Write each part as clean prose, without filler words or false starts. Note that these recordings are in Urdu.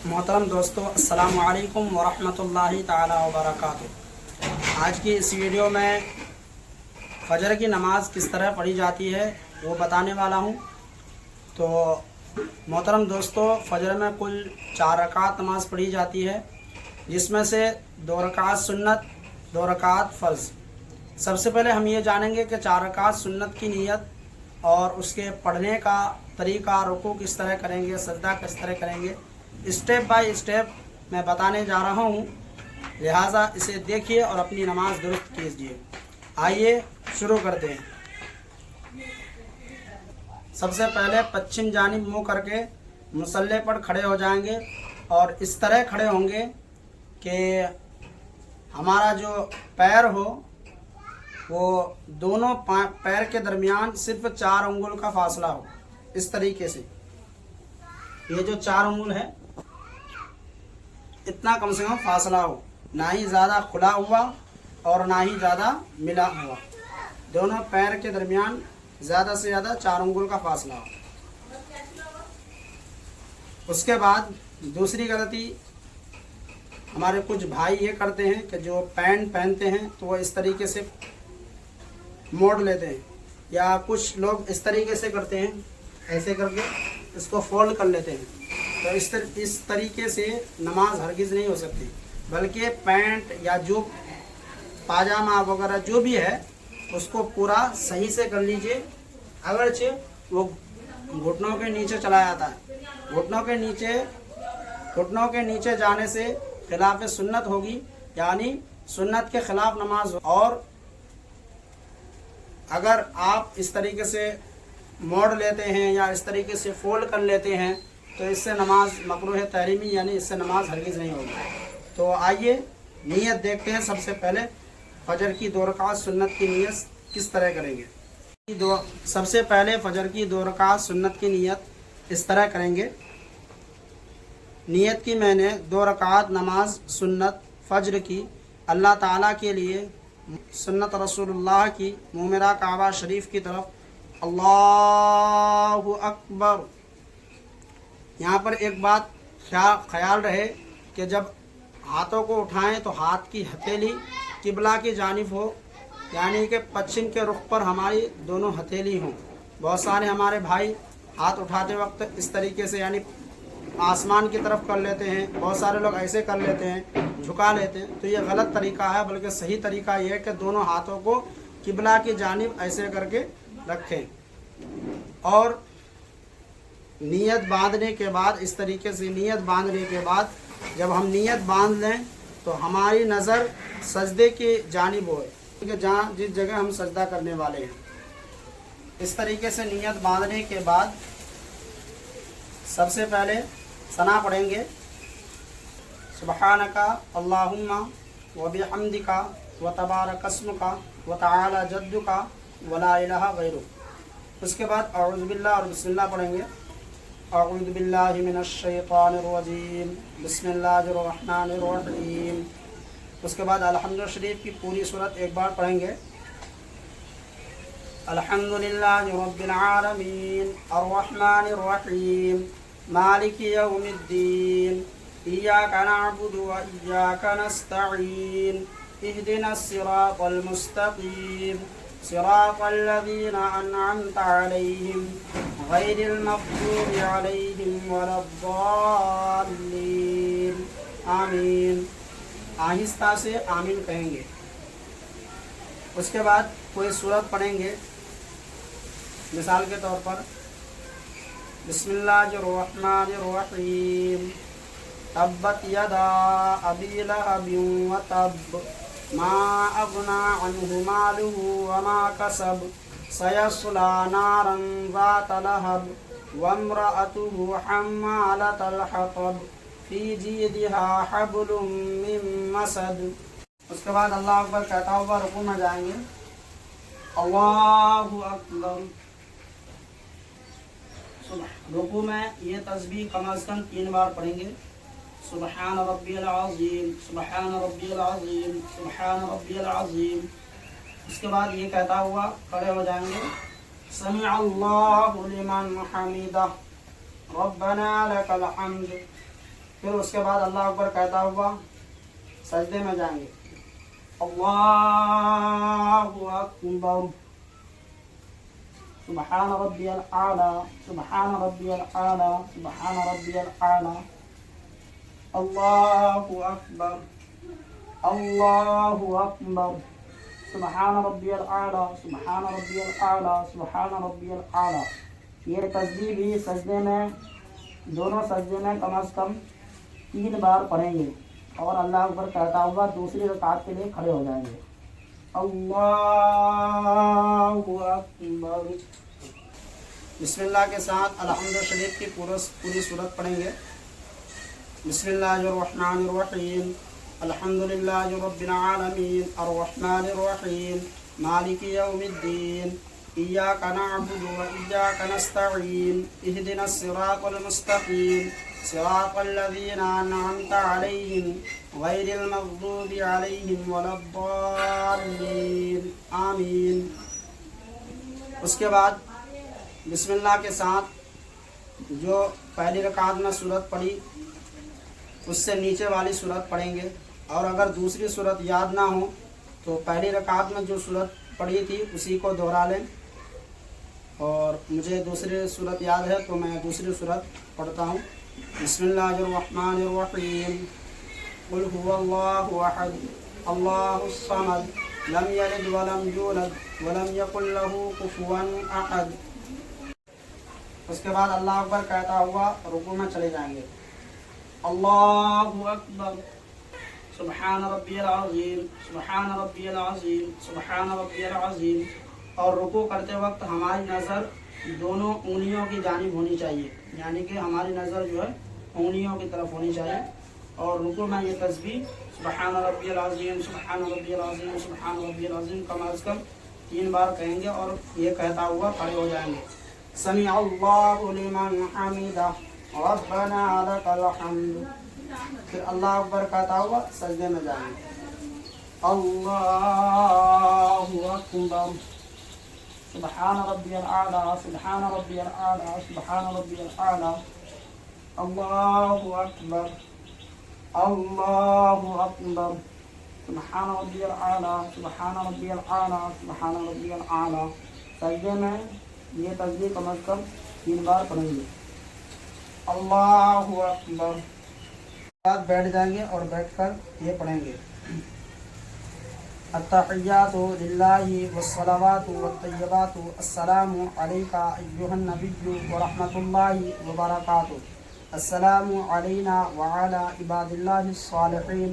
محترم دوستو، السلام علیکم ورحمۃ اللہ تعالی وبرکاتہ۔ آج کی اس ویڈیو میں فجر کی نماز کس طرح پڑھی جاتی ہے وہ بتانے والا ہوں۔ تو محترم دوستو، فجر میں کل 4 رکعت نماز پڑھی جاتی ہے، جس میں سے 2 رکعت سنت، 2 رکعت فرض۔ سب سے پہلے ہم یہ جانیں گے کہ 4 رکعت سنت کی نیت اور اس کے پڑھنے کا طریقہ، رکوع کس طرح کریں گے، سجدہ کس طرح کریں گے، اسٹیپ بائی اسٹیپ میں بتانے جا رہا ہوں، لہٰذا اسے دیکھیے اور اپنی نماز درست کیجیے۔ آئیے شروع کرتے ہیں۔ سب سے پہلے پچھم جانب منہ کر کے مصلی پر کھڑے ہو جائیں گے اور اس طرح کھڑے ہوں گے کہ ہمارا جو پیر ہو وہ دونوں پیر کے درمیان صرف 4 انگل کا فاصلہ ہو۔ اس طریقے سے یہ جو 4 انگل ہے، اتنا کم سے کم فاصلہ ہو، نہ ہی زیادہ کھلا ہوا اور نہ ہی زیادہ ملا ہوا۔ دونوں پیر کے درمیان زیادہ سے زیادہ 4 انگل کا فاصلہ ہو۔ اس کے بعد دوسری غلطی ہمارے کچھ بھائی یہ کرتے ہیں کہ جو پینٹ پہنتے ہیں تو وہ اس طریقے سے موڑ لیتے ہیں، یا کچھ لوگ اس طریقے سے کرتے ہیں، ایسے کر کے اس کو فولڈ کر لیتے ہیں۔ تو اس طریقے سے نماز ہرگز نہیں ہو سکتی، بلکہ پینٹ یا جو پاجامہ وغیرہ جو بھی ہے اس کو پورا صحیح سے کر لیجئے۔ اگرچہ وہ گھٹنوں کے نیچے چلا جاتا ہے، گھٹنوں کے نیچے جانے سے خلاف سنت ہوگی، یعنی سنت کے خلاف نماز ہو۔ اور اگر آپ اس طریقے سے موڑ لیتے ہیں یا اس طریقے سے فولڈ کر لیتے ہیں تو اس سے نماز مکروہ تحریمی، یعنی اس سے نماز ہرگز نہیں ہوگی۔ تو آئیے نیت دیکھتے ہیں۔ سب سے پہلے فجر کی 2 رکعت سنت کی نیت کس طرح کریں گے۔ سب سے پہلے فجر کی 2 رکعت سنت کی نیت اس طرح کریں گے۔ نیت کی میں نے 2 رکعت نماز سنت فجر کی اللہ تعالیٰ کے لیے، سنت رسول اللہ کی، مومرہ کعبہ شریف کی طرف، اللہ اکبر۔ یہاں پر ایک بات خیال رہے کہ جب ہاتھوں کو اٹھائیں تو ہاتھ کی ہتھیلی قبلہ کی جانب ہو، یعنی کہ پچھم کے رخ پر ہماری دونوں ہتھیلی ہوں۔ بہت سارے ہمارے بھائی ہاتھ اٹھاتے وقت اس طریقے سے یعنی آسمان کی طرف کر لیتے ہیں، بہت سارے لوگ ایسے کر لیتے ہیں، جھکا لیتے ہیں، تو یہ غلط طریقہ ہے، بلکہ صحیح طریقہ یہ ہے کہ دونوں ہاتھوں کو قبلہ کی جانب ایسے کر کے رکھیں۔ اور نیت باندھنے کے بعد اس طریقے سے نیت باندھنے کے بعد جب ہم نیت باندھ لیں تو ہماری نظر سجدے کی جانب ہوئے، کہ جس جگہ ہم سجدہ کرنے والے ہیں۔ اس طریقے سے نیت باندھنے کے بعد سب سے پہلے ثنا پڑھیں گے، سبحانک اللہم وبحمدک وتبارک اسمک وتعالی جدک ولا الہ غیرک۔ اس کے بعد اعوذ باللہ اور بسم اللہ پڑھیں گے۔ اعوذ باللہ من الشیطان الرجیم، بسم اللہ الرحمن الرحیم۔ اس کے بعد الحمد شریف کی پوری صورت ایک بار پڑھیں گے۔ الحمدللہ رب العالمین الرحمن الرحیم مالک یوم الدین ایاک نعبد و ایاک نستعین اہدنا الصراط المستقیم صراط الذین انعمت علیہم غیر المغضوب علیہم ولا الضالین، آمین۔ آہستہ سے آمین کہیں گے۔ اس کے بعد کوئی سورت پڑھیں گے، مثال کے طور پر بسم اللہ الرحمن الرحیم تبت یدا ابی لہب وتب ما اغنی عنہ مالہ وما کسب سیصلی نارا ذات لہب وامرأتہ حمالۃ الحطب فی جیدہا حبل من مسد۔ اس کے بعد اللہ اکبر کہتا ہوا رکوع میں جائیں گے، اللہ اکبر۔ رکوع میں یہ تسبیح کم از کم 3 بار پڑھیں گے، سبحان ربی العظیم، سبحان ربی العظیم، سبحان ربی العظیم۔ اس کے بعد یہ کہتا ہوا کھڑے ہو جائیں گے، سمع اللہ لمن حمدہ ربنا لک الحمد۔ پھر اس کے بعد اللہ اکبر کہتا ہوا سجدے میں جائیں گے. اللہ اکبر سبحان ربی الاعلی سبحان ربی الاعلی سبحان ربی الاعلی. اللہ اکبر اللہ اکبر سبحان ربی الاعلی سبحان ربی الاعلی سبحان ربی الاعلی. یہ تسبیح بھی سجدے میں دونوں سجدے میں کم از کم 3 بار پڑھیں گے اور اللہ اکبر کہتا ہوا دوسری رکعت کے لیے کھڑے ہو جائیں گے. اللہ اکبر. بسم اللہ کے ساتھ الحمد شریف کی پوری صورت پڑھیں گے. بسم اللہ الرحمن الرحیم الحمد للہ رب العالمین الرحمن الرحیم مالک یوم الدین ایاک نعبد و ایاک نستعین اہدنا الصراط المستقیم صراط الذین انعمت علیہم غیر المغضوب علیہم ولا الضالین آمین. اس کے بعد بسم اللہ کے ساتھ جو پہلی رکعت میں صورت پڑھی اس سے نیچے والی صورت پڑھیں گے، اور اگر دوسری صورت یاد نہ ہو تو پہلی رکعت میں جو صورت پڑھی تھی اسی کو دہرا لیں. اور مجھے دوسری صورت یاد ہے تو میں دوسری صورت پڑھتا ہوں. بسم اللہ الرحمن الرحیم قل هو اللہ احد اللہ الصمد لم یلد ولم یولد ولم یکن له کفوا احد. اس کے بعد اللہ اکبر کہتا ہوا رکوع میں چلے جائیں گے. اللہ اکبر سبحان ربی العظیم سبحان ربی العظیم سبحان ربی العظیم. اور رکوع کرتے وقت ہماری نظر دونوں انگلیوں کی جانب ہونی چاہیے، یعنی کہ ہماری نظر جو ہے انگلیوں کی طرف ہونی چاہیے. اور رکوع میں یہ تسبیح سبحان ربی العظیم سبحان ربی العظیم سبحان ربی العظیم کم از کم 3 بار کہیں گے اور یہ کہتا ہوا کھڑے ہو جائیں گے. سمع اللہ لمن حمدہ ربنا لک الحمد. پھر اللہ اکبر کہتا ہوا سجدے میں جائیں گے. اللہ اکبر سبحان ربی الاعلی سبحان ربی الاعلی سبحان ربی الاعلی. اللہ اکبر اللہ اکبر سبحان ربی الاعلی سبحان ربی الاعلی سبحان ربی الاعلی. سجدے میں یہ تسبیح کم از کم 3 بار پڑھیں گے. اللہ اکبر. بعد بیٹھ جائیں گے اور بیٹھ کر یہ پڑھیں گے. التحیات للہ والصلوات والطیبات السلام علیکہ ایہا النبی ورحمۃ اللہ وبرکاتہ. السلام علینا وعلی عباد اللہ الصالحین.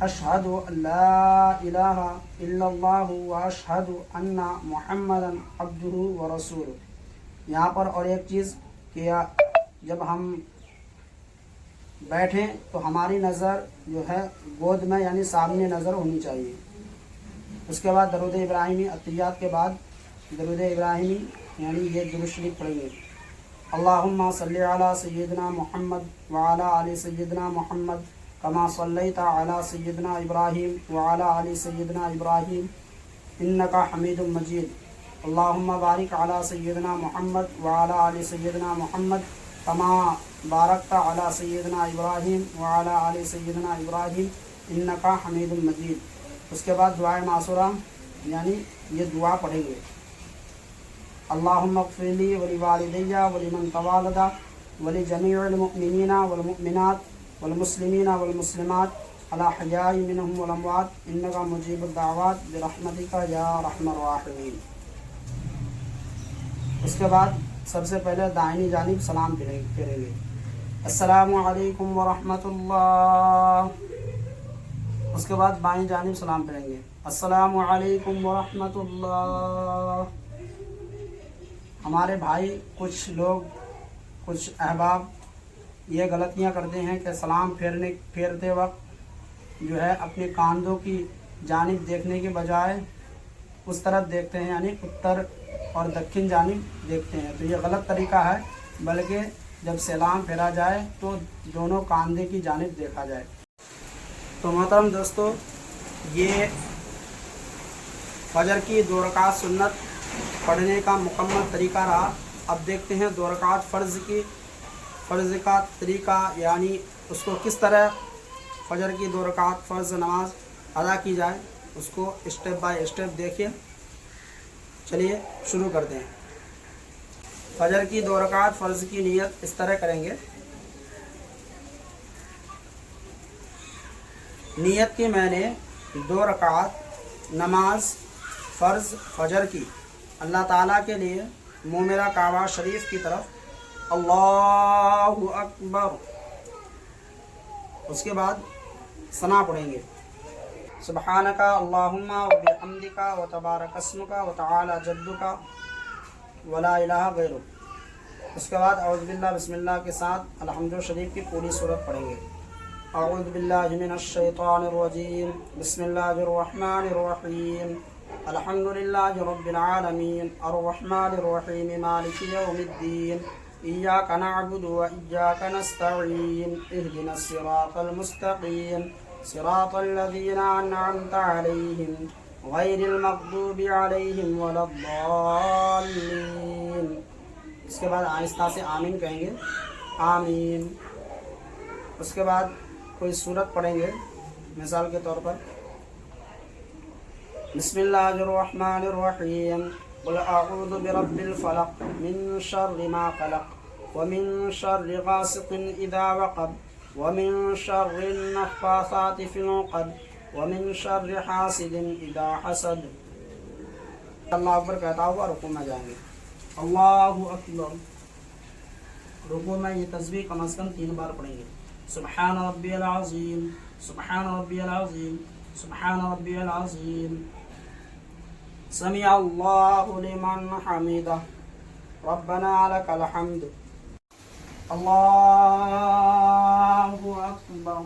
اشہد ان لا الہ الا اللہ واشہد ان محمدا عبدہ ورسولہ. یہاں پر اور ایک چیز کہ جب ہم بیٹھیں تو ہماری نظر جو ہے گود میں یعنی سامنے نظر ہونی چاہیے. اس کے بعد درود ابراہیمی عطیات کے بعد درود ابراہیمی یعنی یہ درود شریف پڑھیں گے. اللہم صلی علی سیدنا محمد وعلی آل سیدنا محمد کما صلیت علی سیدنا ابراہیم وعلی آل سیدنا ابراہیم انکا حمید مجید. اللہم بارک علی سیدنا محمد وعلی آل سیدنا محمد کما بارکت علی سیدنا ابراہیم وعلی آل سیدنا ابراہیم انکا حمید مجید. اس کے بعد دعائے معصورہ یعنی یہ دعا پڑھیں گے. اللہم اغفر لی ولوالدی ولمن توالد ولجمیع المؤمنین والمؤمنات والمسلمین والمسلمات الاحیاء منہم والاموات انکا مجیب الدعوات برحمتک یا ارحم الراحمین. اس کے بعد سب سے پہلے دائنی جانب سلام پھیریں گے. السلام علیکم ورحمۃ اللہ. اس کے بعد بائیں جانب سلام پھیریں گے. السلام علیکم ورحمۃ اللہ. ہمارے بھائی کچھ لوگ کچھ احباب یہ غلطیاں کرتے ہیں کہ سلام پھیرتے وقت جو ہے اپنے کاندھوں کی جانب دیکھنے کے بجائے اس طرف دیکھتے ہیں یعنی اتر اور دکن جانب دیکھتے ہیں. تو یہ غلط طریقہ ہے، بلکہ جب سلام پھیرا جائے تو دونوں کاندھے کی جانب دیکھا جائے. تو محترم دوستو، یہ فجر کی 2 رکعت سنت پڑھنے کا مکمل طریقہ رہا. اب دیکھتے ہیں 2 رکعت فرض کا طریقہ، یعنی اس کو کس طرح فجر کی 2 رکعت فرض نماز ادا کی جائے اس کو اسٹیپ بائی اسٹیپ دیکھیے. چلیے شروع کرتے ہیں. فجر کی 2 رکعت فرض کی نیت اس طرح کریں گے. نیت کی میں نے 2 رکعت نماز فرض فجر کی اللہ تعالیٰ کے لیے منہ میرا کعبہ شریف کی طرف اللہ اکبر. اس کے بعد ثنا پڑھیں گے سبحانک اللہم و بحمدک و تبارک اسمک و تعالی جدک ولا الہ غیرک. اس کے بعد اعوذ باللہ بسم اللہ کے ساتھ الحمد شریف کی پوری سورت پڑھیں گے. اعوذ باللہ من الشیطان الرجیم بسم اللہ الرحمن الرحیم الحمد للہ رب العالمین الرحمن الرحیم مالک یوم الدین ایاک نعبد و ایاک نستعین اہدنا الصراط المستقیم صراط الذین انعمت علیہم غیر المغضوب علیہم ولا الضالین. اس کے بعد آہستہ سے آمین کہیں گے آمین. اس کے بعد کوئی سورت پڑھیں گے مثال کے طور پر بسم اللہ الرحمن الرحیم قل اعوذ برب الفلق من شر ما خلق ومن شر غاسق اذا وقب ومن شر النفاثات في العقد ومن شر حاسد اذا حسد. اللہ اکبر کہتا ہوا رکوع میں جائیں گے اللہ اکبر. رکوع میں یہ تسبیح کم از کم 3 بار پڑھیں گے سبحان ربی العظیم سبحان ربی العظیم سبحان ربی العظیم سمع اللہ لمن حمدہ ربنا لک الحمد اللہ اکبر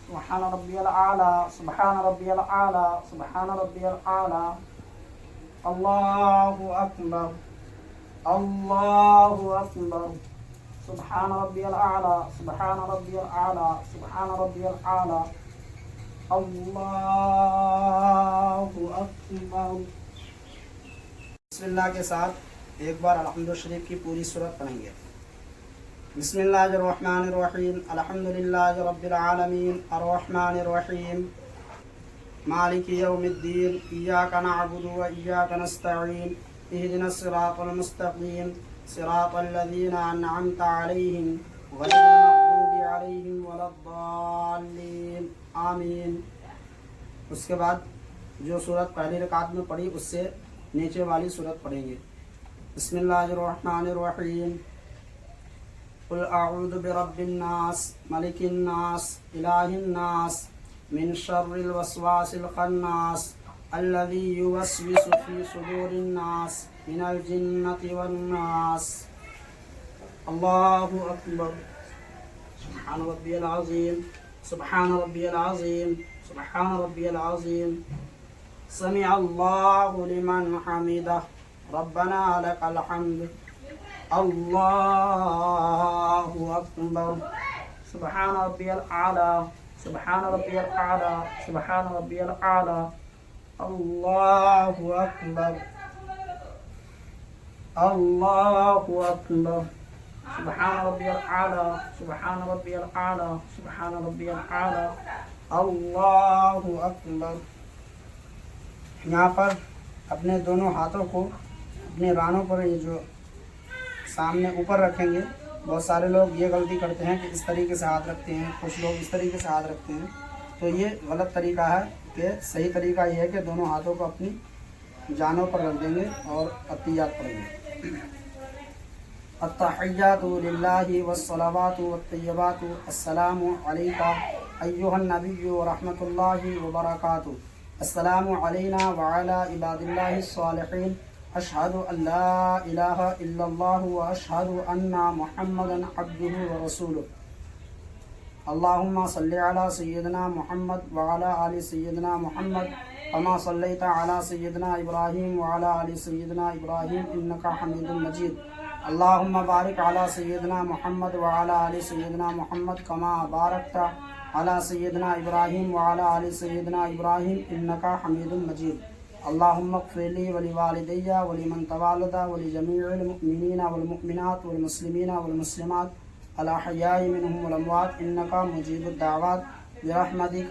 سبحان ربی العالی سبحان ربی العالی سبحان ربی العالی اللہ اکبر اللہ اکبر سبحان ربی العالی سبحان ربی العالی سبحان ربی العالی اللہ اکبر. بسم اللہ کے ساتھ ایک بار الحمد شریف کی پوری سورت پڑھیں گے. بسم اللہ الرحمن الرحیم الحمد للہ رب العالمین الرحمن الرحیم مالک یوم الدین ایاک نعبد و ایاک نستعین اہدنا الصراط المستقیم صراط الذین انعمت علیہم غیر المغضوب علیہم ولا الضالین آمین. اس کے بعد جو سورت پہلی رکعت میں پڑھی اس سے نیچے والی سورت پڑھیں گے بسم اللہ الرحمن الرحیم قل اعوذ برب الناس ملک الناس الہ الناس من شر الوسواس الخناس الذي يوسوس في صدور الناس من الجنة والناس. اللہ اکبر سبحان ربی العظیم سبحان ربی العظیم سبحان ربی العظیم سمع اللہ لمن حمدہ ربنا لک الحمد اللہ اکبر سبحان ربی العالی سبحان ربی العالی سبحان ربی العالی اللہ اکبر اللہ اکبر سبحان ربی العالی سبحان ربی العالی سبحان ربی العالی اللہ اکبر. یہاں پر اپنے دونوں ہاتھوں کو اپنے رانوں پر یہ جو سامنے اوپر رکھیں گے. بہت سارے لوگ یہ غلطی کرتے ہیں کہ اس طریقے سے ہاتھ رکھتے ہیں, کچھ لوگ اس طریقے سے ہاتھ رکھتے ہیں, تو یہ غلط طریقہ ہے. کہ صحیح طریقہ یہ ہے کہ دونوں ہاتھوں کو اپنی جانوں پر رکھ دیں گے اور عطیات پڑھیں گے. التحیات للہ والصلوات والطیبات السلام علیکہ ایہا النبی ورحمۃ اللہ وبرکاتہ السلام علینا وعلی عباد اللہ الصالحین اشہد ان لا الہ الا اللہ واشہد ان محمدا عبدہ ورسولہ. اللہم صلی علی سیدنا محمد وعلی آل سیدنا محمد کما صلیت علی سیدنا ابراہیم وعلی آل سیدنا ابراہیم انکا حمید مجید. اللہم بارک علی سیدنا محمد وعلی آل سیدنا محمد کما بارکت علی سیدنا ابراہیم وعلی آل سیدنا ابراہیم انکا حمید مجید. اللہم اغفر لی ولوالدی ولمن تولد ولجمیع المؤمنین والمؤمنات والمسلمین والمسلمات الأحياء منهم والأموات إنك مجيب الدعوات برحمتك